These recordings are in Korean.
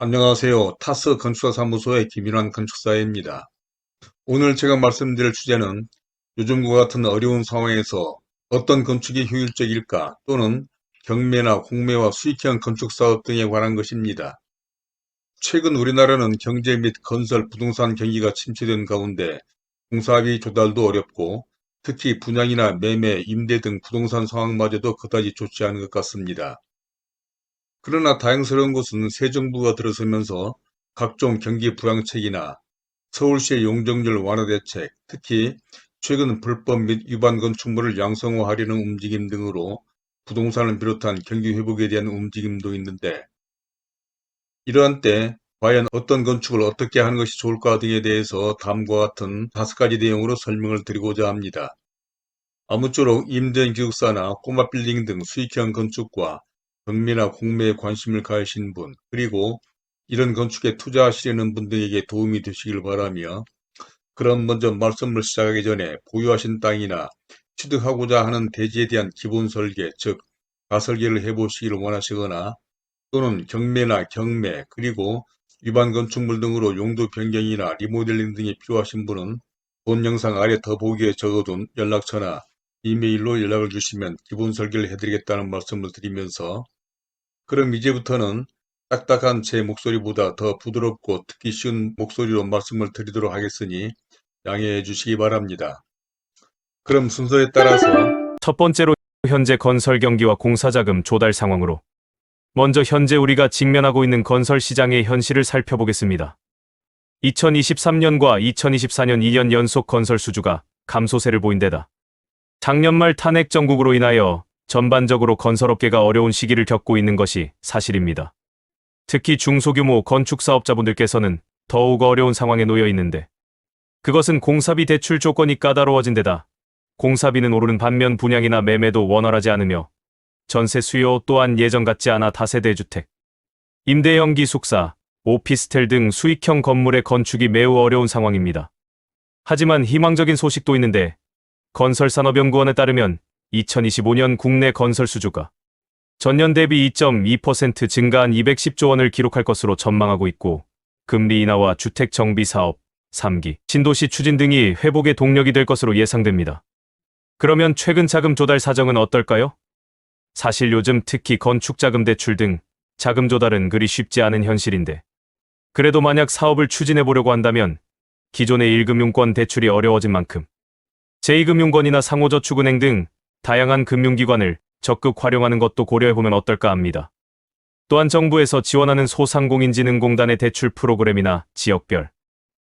안녕하세요. 타스 건축사사무소의 김윤환 건축사입니다. 오늘 제가 말씀드릴 주제는 요즘과 같은 어려운 상황에서 어떤 건축이 효율적일까 또는 경매나 공매와 수익형 건축사업 등에 관한 것입니다. 최근 우리나라는 경제 및 건설, 부동산 경기가 침체된 가운데 공사비 조달도 어렵고 특히 분양이나 매매, 임대 등 부동산 상황마저도 그다지 좋지 않은 것 같습니다. 그러나 다행스러운 것은 새 정부가 들어서면서 각종 경기 부양책이나 서울시의 용적률 완화 대책, 특히 최근 불법 및 위반 건축물을 양성화하려는 움직임 등으로 부동산을 비롯한 경기 회복에 대한 움직임도 있는데, 이러한 때 과연 어떤 건축을 어떻게 하는 것이 좋을까 등에 대해서 다음과 같은 5가지 내용으로 설명을 드리고자 합니다. 아무쪼록 임대인 기숙사나 꼬마 빌딩 등 수익형 건축과 경매나 공매에 관심을 가지신 분, 그리고 이런 건축에 투자하시려는 분들에게 도움이 되시길 바라며, 그럼 먼저 말씀을 시작하기 전에 보유하신 땅이나 취득하고자 하는 대지에 대한 기본 설계, 즉 가설계를 해보시기를 원하시거나 또는 경매나 경매, 그리고 위반 건축물 등으로 용도 변경이나 리모델링 등이 필요하신 분은 본 영상 아래 더보기에 적어둔 연락처나 이메일로 연락을 주시면 기본 설계를 해드리겠다는 말씀을 드리면서, 그럼 이제부터는 딱딱한 제 목소리보다 더 부드럽고 듣기 쉬운 목소리로 말씀을 드리도록 하겠으니 양해해 주시기 바랍니다. 그럼 순서에 따라서 첫 번째로 현재 건설 경기와 공사자금 조달 상황으로 먼저 현재 우리가 직면하고 있는 건설 시장의 현실을 살펴보겠습니다. 2023년과 2024년 2년 연속 건설 수주가 감소세를 보인 데다 작년 말 탄핵 정국으로 인하여 전반적으로 건설업계가 어려운 시기를 겪고 있는 것이 사실입니다. 특히 중소규모 건축사업자분들께서는 더욱 어려운 상황에 놓여 있는데, 그것은 공사비 대출 조건이 까다로워진 데다 공사비는 오르는 반면 분양이나 매매도 원활하지 않으며 전세 수요 또한 예전 같지 않아 다세대 주택, 임대형 기숙사, 오피스텔 등 수익형 건물의 건축이 매우 어려운 상황입니다. 하지만 희망적인 소식도 있는데, 건설산업연구원에 따르면 2025년 국내 건설 수주가 전년 대비 2.2% 증가한 210조 원을 기록할 것으로 전망하고 있고, 금리 인하와 주택 정비 사업, 3기, 신도시 추진 등이 회복의 동력이 될 것으로 예상됩니다. 그러면 최근 자금 조달 사정은 어떨까요? 사실 요즘 특히 건축자금 대출 등 자금 조달은 그리 쉽지 않은 현실인데, 그래도 만약 사업을 추진해 보려고 한다면 기존의 1금융권 대출이 어려워진 만큼 제2금융권이나 상호저축은행 등 다양한 금융기관을 적극 활용하는 것도 고려해보면 어떨까 합니다. 또한 정부에서 지원하는 소상공인진흥공단의 대출 프로그램이나 지역별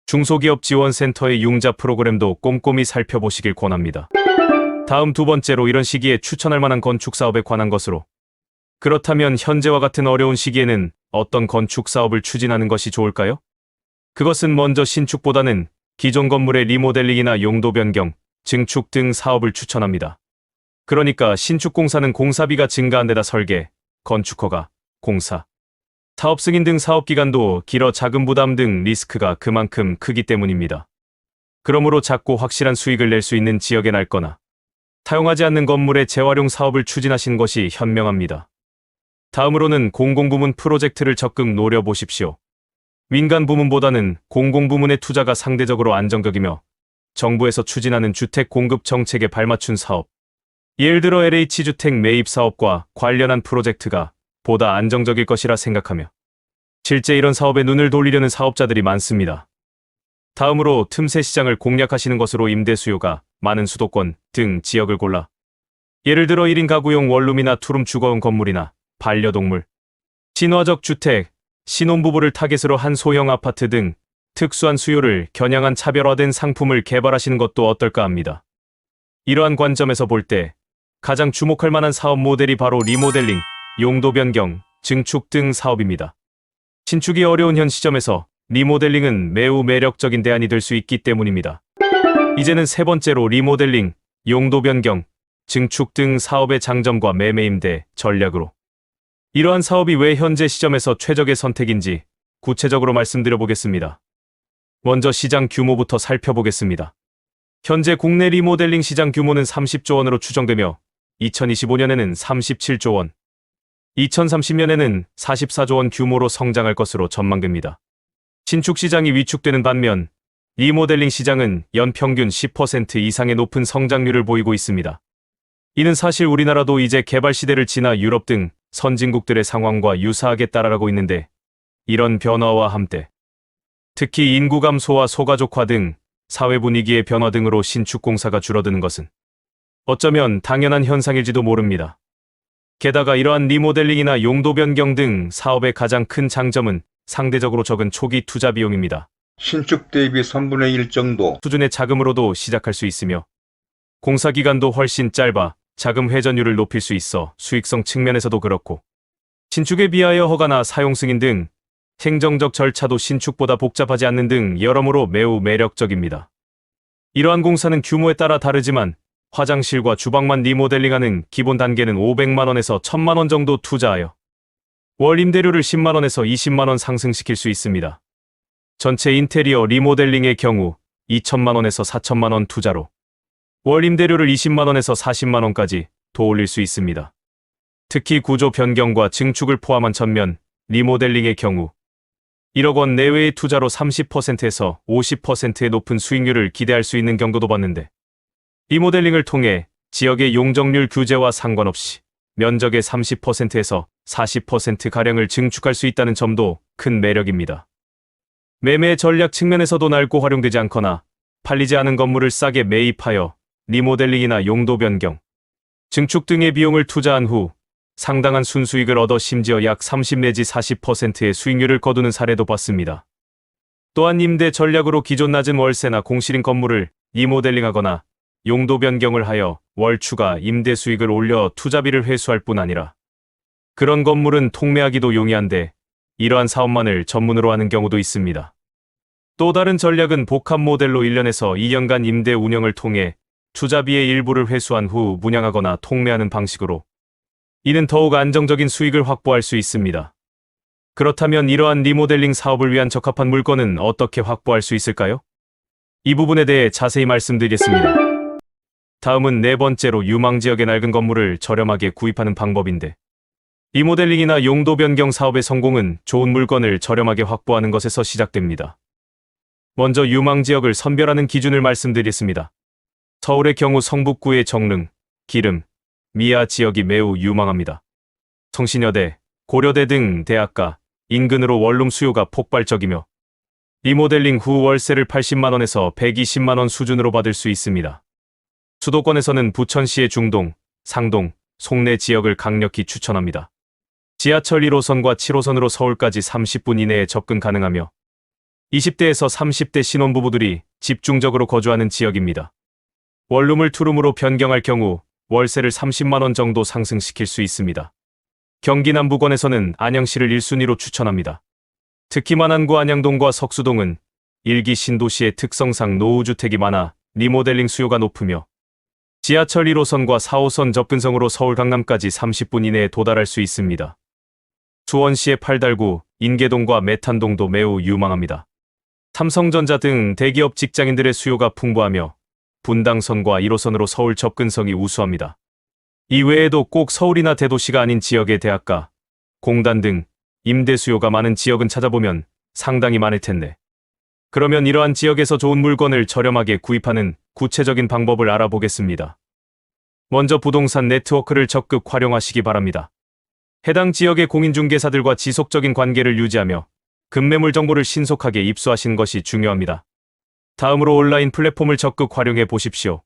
중소기업 지원센터의 융자 프로그램도 꼼꼼히 살펴보시길 권합니다. 다음 두 번째로 이런 시기에 추천할 만한 건축사업에 관한 것으로, 그렇다면 현재와 같은 어려운 시기에는 어떤 건축사업을 추진하는 것이 좋을까요? 그것은 먼저 신축보다는 기존 건물의 리모델링이나 용도 변경, 증축 등 사업을 추천합니다. 그러니까 신축공사는 공사비가 증가한 데다 설계, 건축허가, 공사, 사업 승인 등 사업기간도 길어 자금 부담 등 리스크가 그만큼 크기 때문입니다. 그러므로 작고 확실한 수익을 낼 수 있는 지역에 낡거나 사용하지 않는 건물의 재활용 사업을 추진하신 것이 현명합니다. 다음으로는 공공부문 프로젝트를 적극 노려보십시오. 민간 부문보다는 공공부문의 투자가 상대적으로 안정적이며 정부에서 추진하는 주택 공급 정책에 발맞춘 사업, 예를 들어 LH주택 매입 사업과 관련한 프로젝트가 보다 안정적일 것이라 생각하며 실제 이런 사업에 눈을 돌리려는 사업자들이 많습니다. 다음으로 틈새 시장을 공략하시는 것으로 임대 수요가 많은 수도권 등 지역을 골라, 예를 들어 1인 가구용 원룸이나 투룸 주거용 건물이나 반려동물, 친화적 주택, 신혼부부를 타겟으로 한 소형 아파트 등 특수한 수요를 겨냥한 차별화된 상품을 개발하시는 것도 어떨까 합니다. 이러한 관점에서 볼 때 가장 주목할 만한 사업 모델이 바로 리모델링, 용도 변경, 증축 등 사업입니다. 신축이 어려운 현 시점에서 리모델링은 매우 매력적인 대안이 될 수 있기 때문입니다. 이제는 세 번째로 리모델링, 용도 변경, 증축 등 사업의 장점과 매매임대 전략으로, 이러한 사업이 왜 현재 시점에서 최적의 선택인지 구체적으로 말씀드려 보겠습니다. 먼저 시장 규모부터 살펴보겠습니다. 현재 국내 리모델링 시장 규모는 30조 원으로 추정되며 2025년에는 37조 원, 2030년에는 44조 원 규모로 성장할 것으로 전망됩니다. 신축 시장이 위축되는 반면 리모델링 시장은 연평균 10% 이상의 높은 성장률을 보이고 있습니다. 이는 사실 우리나라도 이제 개발 시대를 지나 유럽 등 선진국들의 상황과 유사하게 따라가고 있는데, 이런 변화와 함께 특히 인구 감소와 소가족화 등 사회 분위기의 변화 등으로 신축 공사가 줄어드는 것은 어쩌면 당연한 현상일지도 모릅니다. 게다가 이러한 리모델링이나 용도 변경 등 사업의 가장 큰 장점은 상대적으로 적은 초기 투자 비용입니다. 신축 대비 3분의 1 정도 수준의 자금으로도 시작할 수 있으며 공사 기간도 훨씬 짧아 자금 회전율을 높일 수 있어 수익성 측면에서도 그렇고, 신축에 비하여 허가나 사용 승인 등 행정적 절차도 신축보다 복잡하지 않는 등 여러모로 매우 매력적입니다. 이러한 공사는 규모에 따라 다르지만 화장실과 주방만 리모델링하는 기본 단계는 500만 원에서 1000만 원 정도 투자하여 월 임대료를 10만 원에서 20만 원 상승시킬 수 있습니다. 전체 인테리어 리모델링의 경우 2천만 원에서 4천만 원 투자로 월 임대료를 20만 원에서 40만 원까지 더 올릴 수 있습니다. 특히 구조 변경과 증축을 포함한 전면 리모델링의 경우 1억 원 내외의 투자로 30%에서 50%의 높은 수익률을 기대할 수 있는 경우도 봤는데, 리모델링을 통해 지역의 용적률 규제와 상관없이 면적의 30%에서 40%가량을 증축할 수 있다는 점도 큰 매력입니다. 매매 전략 측면에서도 넓고 활용되지 않거나 팔리지 않은 건물을 싸게 매입하여 리모델링이나 용도 변경, 증축 등의 비용을 투자한 후 상당한 순수익을 얻어 심지어 약 30 내지 40%의 수익률을 거두는 사례도 봤습니다. 또한 임대 전략으로 기존 낮은 월세나 공실인 건물을 리모델링하거나 용도 변경을 하여 월 추가 임대 수익을 올려 투자비를 회수할 뿐 아니라 그런 건물은 통매하기도 용이한데 이러한 사업만을 전문으로 하는 경우도 있습니다. 또 다른 전략은 복합 모델로 1년에서 2년간 임대 운영을 통해 투자비의 일부를 회수한 후 분양하거나 통매하는 방식으로, 이는 더욱 안정적인 수익을 확보할 수 있습니다. 그렇다면 이러한 리모델링 사업을 위한 적합한 물건은 어떻게 확보할 수 있을까요? 이 부분에 대해 자세히 말씀드리겠습니다. 다음은 네 번째로 유망지역의 낡은 건물을 저렴하게 구입하는 방법인데, 리모델링이나 용도 변경 사업의 성공은 좋은 물건을 저렴하게 확보하는 것에서 시작됩니다. 먼저 유망지역을 선별하는 기준을 말씀드리겠습니다. 서울의 경우 성북구의 정릉, 기름, 미아 지역이 매우 유망합니다. 성신여대, 고려대 등 대학가, 인근으로 원룸 수요가 폭발적이며 리모델링 후 월세를 80만 원에서 120만 원 수준으로 받을 수 있습니다. 수도권에서는 부천시의 중동, 상동, 송내 지역을 강력히 추천합니다. 지하철 1호선과 7호선으로 서울까지 30분 이내에 접근 가능하며 20대에서 30대 신혼부부들이 집중적으로 거주하는 지역입니다. 원룸을 투룸으로 변경할 경우 월세를 30만 원 정도 상승시킬 수 있습니다. 경기 남부권에서는 안양시를 1순위로 추천합니다. 특히 만안구 안양동과 석수동은 일기 신도시의 특성상 노후주택이 많아 리모델링 수요가 높으며 지하철 1호선과 4호선 접근성으로 서울 강남까지 30분 이내에 도달할 수 있습니다. 수원시의 팔달구, 인계동과 메탄동도 매우 유망합니다. 삼성전자 등 대기업 직장인들의 수요가 풍부하며 분당선과 1호선으로 서울 접근성이 우수합니다. 이 외에도 꼭 서울이나 대도시가 아닌 지역의 대학가, 공단 등 임대 수요가 많은 지역은 찾아보면 상당히 많을 텐데, 그러면 이러한 지역에서 좋은 물건을 저렴하게 구입하는 구체적인 방법을 알아보겠습니다. 먼저 부동산 네트워크를 적극 활용하시기 바랍니다. 해당 지역의 공인중개사들과 지속적인 관계를 유지하며 급매물 정보를 신속하게 입수하시는 것이 중요합니다. 다음으로 온라인 플랫폼을 적극 활용해 보십시오.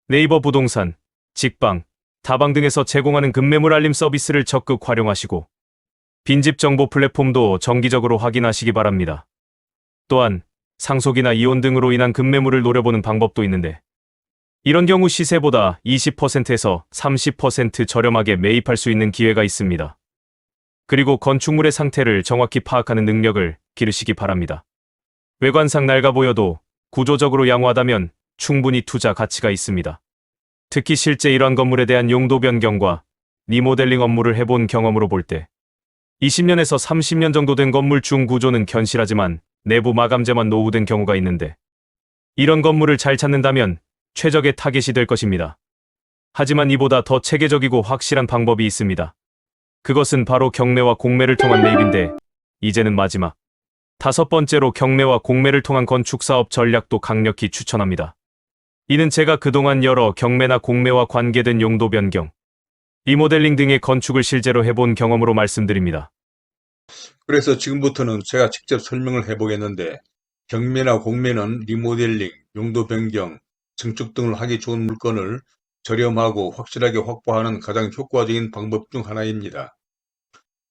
네이버 부동산, 직방, 다방 등에서 제공하는 급매물 알림 서비스를 적극 활용하시고 빈집 정보 플랫폼도 정기적으로 확인하시기 바랍니다. 또한 상속이나 이혼 등으로 인한 급매물을 노려보는 방법도 있는데, 이런 경우 시세보다 20%에서 30% 저렴하게 매입할 수 있는 기회가 있습니다. 그리고 건축물의 상태를 정확히 파악하는 능력을 기르시기 바랍니다. 외관상 낡아 보여도 구조적으로 양호하다면 충분히 투자 가치가 있습니다. 특히 실제 이러한 건물에 대한 용도 변경과 리모델링 업무를 해본 경험으로 볼 때 20년에서 30년 정도 된 건물 중 구조는 견실하지만 내부 마감재만 노후된 경우가 있는데, 이런 건물을 잘 찾는다면 최적의 타겟이 될 것입니다. 하지만 이보다 더 체계적이고 확실한 방법이 있습니다. 그것은 바로 경매와 공매를 통한 매입인데, 이제는 마지막. 다섯 번째로 경매와 공매를 통한 건축사업 전략도 강력히 추천합니다. 이는 제가 그동안 여러 경매나 공매와 관계된 용도 변경, 리모델링 등의 건축을 실제로 해본 경험으로 말씀드립니다. 그래서 지금부터는 제가 직접 설명을 해보겠는데, 경매나 공매는 리모델링, 용도 변경, 증축 등을 하기 좋은 물건을 저렴하고 확실하게 확보하는 가장 효과적인 방법 중 하나입니다.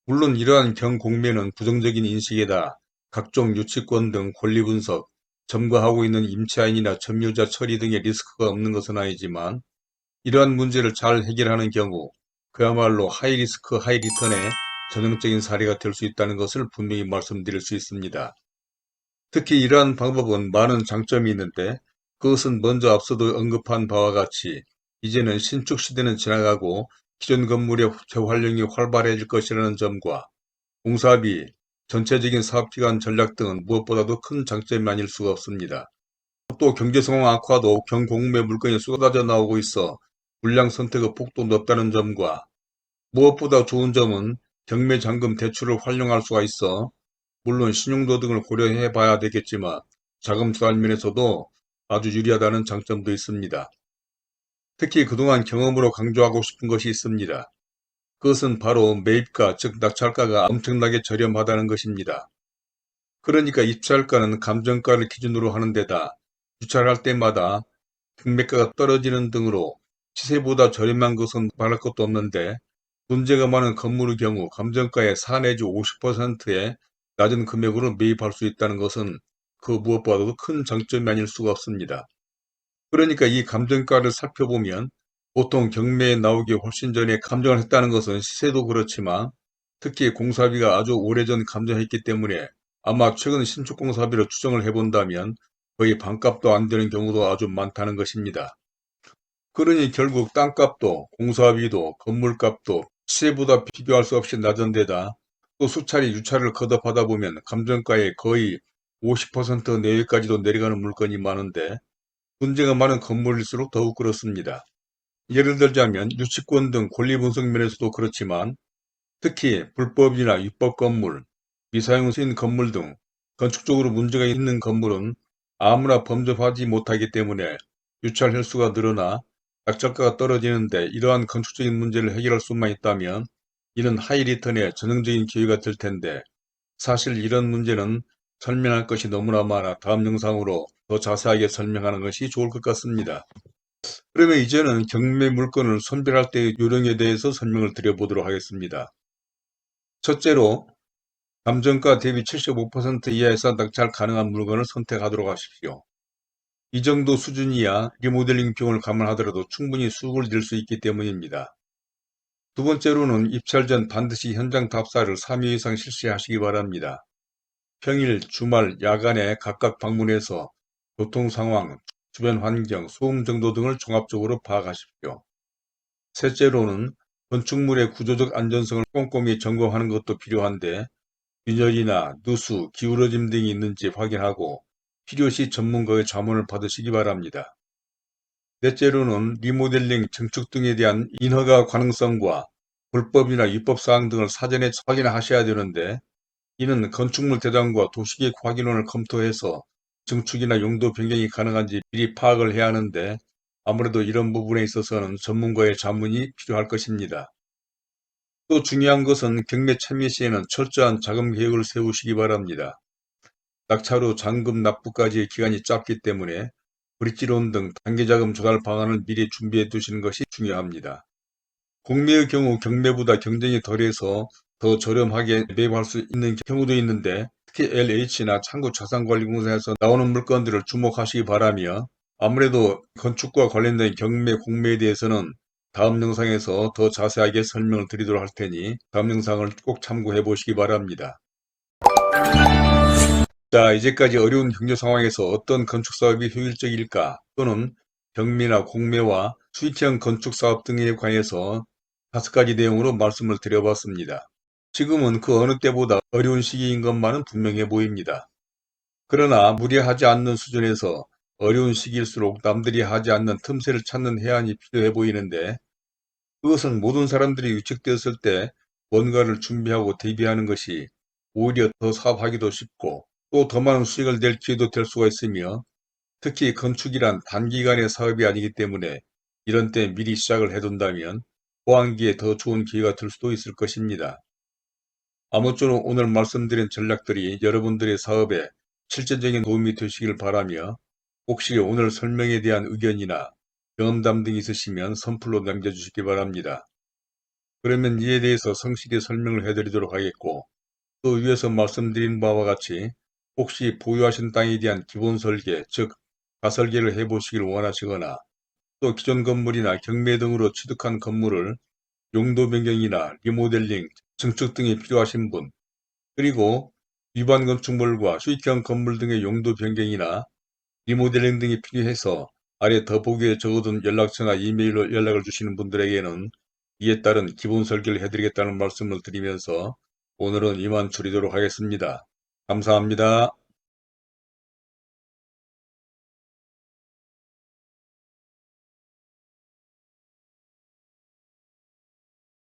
물론 이러한 경공매는 부정적인 인식에다 각종 유치권 등 권리 분석, 점거하고 있는 임차인이나 점유자 처리 등의 리스크가 없는 것은 아니지만, 이러한 문제를 잘 해결하는 경우 그야말로 하이 리스크 하이 리턴의 전형적인 사례가 될 수 있다는 것을 분명히 말씀드릴 수 있습니다. 특히 이러한 방법은 많은 장점이 있는데, 그것은 먼저 앞서도 언급한 바와 같이 이제는 신축 시대는 지나가고 기존 건물의 재활용이 활발해질 것이라는 점과 공사비, 전체적인 사업기간 전략 등은 무엇보다도 큰 장점이 아닐 수가 없습니다. 또 경제 상황 악화도 경공매 물건이 쏟아져 나오고 있어 물량 선택의 폭도 높다는 점과, 무엇보다 좋은 점은 경매 잔금 대출을 활용할 수가 있어 물론 신용도 등을 고려해 봐야 되겠지만 자금 조달 면에서도 아주 유리하다는 장점도 있습니다. 특히 그동안 경험으로 강조하고 싶은 것이 있습니다. 그것은 바로 매입가, 즉 낙찰가가 엄청나게 저렴하다는 것입니다. 그러니까 입찰가는 감정가를 기준으로 하는 데다 유찰할 때마다 경매가가 떨어지는 등으로 시세보다 저렴한 것은 말할 것도 없는데, 문제가 많은 건물의 경우 감정가의 4 내지 50%의 낮은 금액으로 매입할 수 있다는 것은 그 무엇보다도 큰 장점이 아닐 수가 없습니다. 그러니까 이 감정가를 살펴보면 보통 경매에 나오기 훨씬 전에 감정을 했다는 것은 시세도 그렇지만 특히 공사비가 아주 오래전 감정했기 때문에 아마 최근 신축 공사비를 추정을 해본다면 거의 반값도 안 되는 경우도 아주 많다는 것입니다. 그러니 결국 땅값도 공사비도 건물값도 시세보다 비교할 수 없이 낮은 데다 또 수차례 유찰을 거듭하다 보면 감정가의 거의 50% 내외까지도 내려가는 물건이 많은데, 문제가 많은 건물일수록 더욱 그렇습니다. 예를 들자면 유치권 등 권리 분석 면에서도 그렇지만 특히 불법이나 위법 건물, 미사용 수인 건물 등 건축적으로 문제가 있는 건물은 아무나 범접하지 못하기 때문에 유찰 횟수가 늘어나 낙찰가가 떨어지는데, 이러한 건축적인 문제를 해결할 수만 있다면 이는 하이 리턴의 전형적인 기회가 될 텐데, 사실 이런 문제는 설명할 것이 너무나 많아 다음 영상으로 더 자세하게 설명하는 것이 좋을 것 같습니다. 그러면 이제는 경매 물건을 선별할 때의 요령에 대해서 설명을 드려보도록 하겠습니다. 첫째로, 감정가 대비 75% 이하에서 낙찰 가능한 물건을 선택하도록 하십시오. 이 정도 수준이야 리모델링 비용을 감안하더라도 충분히 수익을 낼 수 있기 때문입니다. 두 번째로는 입찰 전 반드시 현장 답사를 3회 이상 실시하시기 바랍니다. 평일, 주말, 야간에 각각 방문해서 교통 상황, 주변 환경, 소음 정도 등을 종합적으로 파악하십시오. 셋째로는 건축물의 구조적 안전성을 꼼꼼히 점검하는 것도 필요한데, 균열이나 누수, 기울어짐 등이 있는지 확인하고 필요시 전문가의 자문을 받으시기 바랍니다. 넷째로는 리모델링, 증축 등에 대한 인허가 가능성과 불법이나 위법 사항 등을 사전에 확인하셔야 되는데, 이는 건축물 대장과 도시계획 확인원을 검토해서 증축이나 용도 변경이 가능한지 미리 파악을 해야 하는데, 아무래도 이런 부분에 있어서는 전문가의 자문이 필요할 것입니다. 또 중요한 것은 경매 참여 시에는 철저한 자금 계획을 세우시기 바랍니다. 낙찰 후 잔금 납부까지의 기간이 짧기 때문에 브릿지론 등 단기자금 조달 방안을 미리 준비해 두시는 것이 중요합니다. 공매의 경우 경매보다 경쟁이 덜해서 더 저렴하게 매입할 수 있는 경우도 있는데, 특히 LH나 창구자산관리공사에서 나오는 물건들을 주목하시기 바라며, 아무래도 건축과 관련된 경매, 공매에 대해서는 다음 영상에서 더 자세하게 설명을 드리도록 할 테니 다음 영상을 꼭 참고해 보시기 바랍니다. 자, 이제까지 어려운 경제 상황에서 어떤 건축 사업이 효율적일까, 또는 경매나 공매와 수익형 건축 사업 등에 관해서 5가지 내용으로 말씀을 드려봤습니다. 지금은 그 어느 때보다 어려운 시기인 것만은 분명해 보입니다. 그러나 무리하지 않는 수준에서 어려운 시기일수록 남들이 하지 않는 틈새를 찾는 해안이 필요해 보이는데, 그것은 모든 사람들이 위축되었을 때 뭔가를 준비하고 대비하는 것이 오히려 더 사업하기도 쉽고 또 더 많은 수익을 낼 기회도 될 수가 있으며 특히 건축이란 단기간의 사업이 아니기 때문에 이런 때 미리 시작을 해둔다면 호황기에 더 좋은 기회가 될 수도 있을 것입니다. 아무쪼록 오늘 말씀드린 전략들이 여러분들의 사업에 실질적인 도움이 되시길 바라며 혹시 오늘 설명에 대한 의견이나 경험담 등이 있으시면 선플로 남겨주시기 바랍니다. 그러면 이에 대해서 성실히 설명을 해드리도록 하겠고 또 위에서 말씀드린 바와 같이 혹시 보유하신 땅에 대한 기본 설계, 즉 가설계를 해보시길 원하시거나 또 기존 건물이나 경매 등으로 취득한 건물을 용도 변경이나 리모델링, 증축 등이 필요하신 분, 그리고 위반 건축물과 수익형 건물 등의 용도 변경이나 리모델링 등이 필요해서 아래 더보기에 적어둔 연락처나 이메일로 연락을 주시는 분들에게는 이에 따른 기본 설계를 해드리겠다는 말씀을 드리면서 오늘은 이만 줄이도록 하겠습니다. 감사합니다.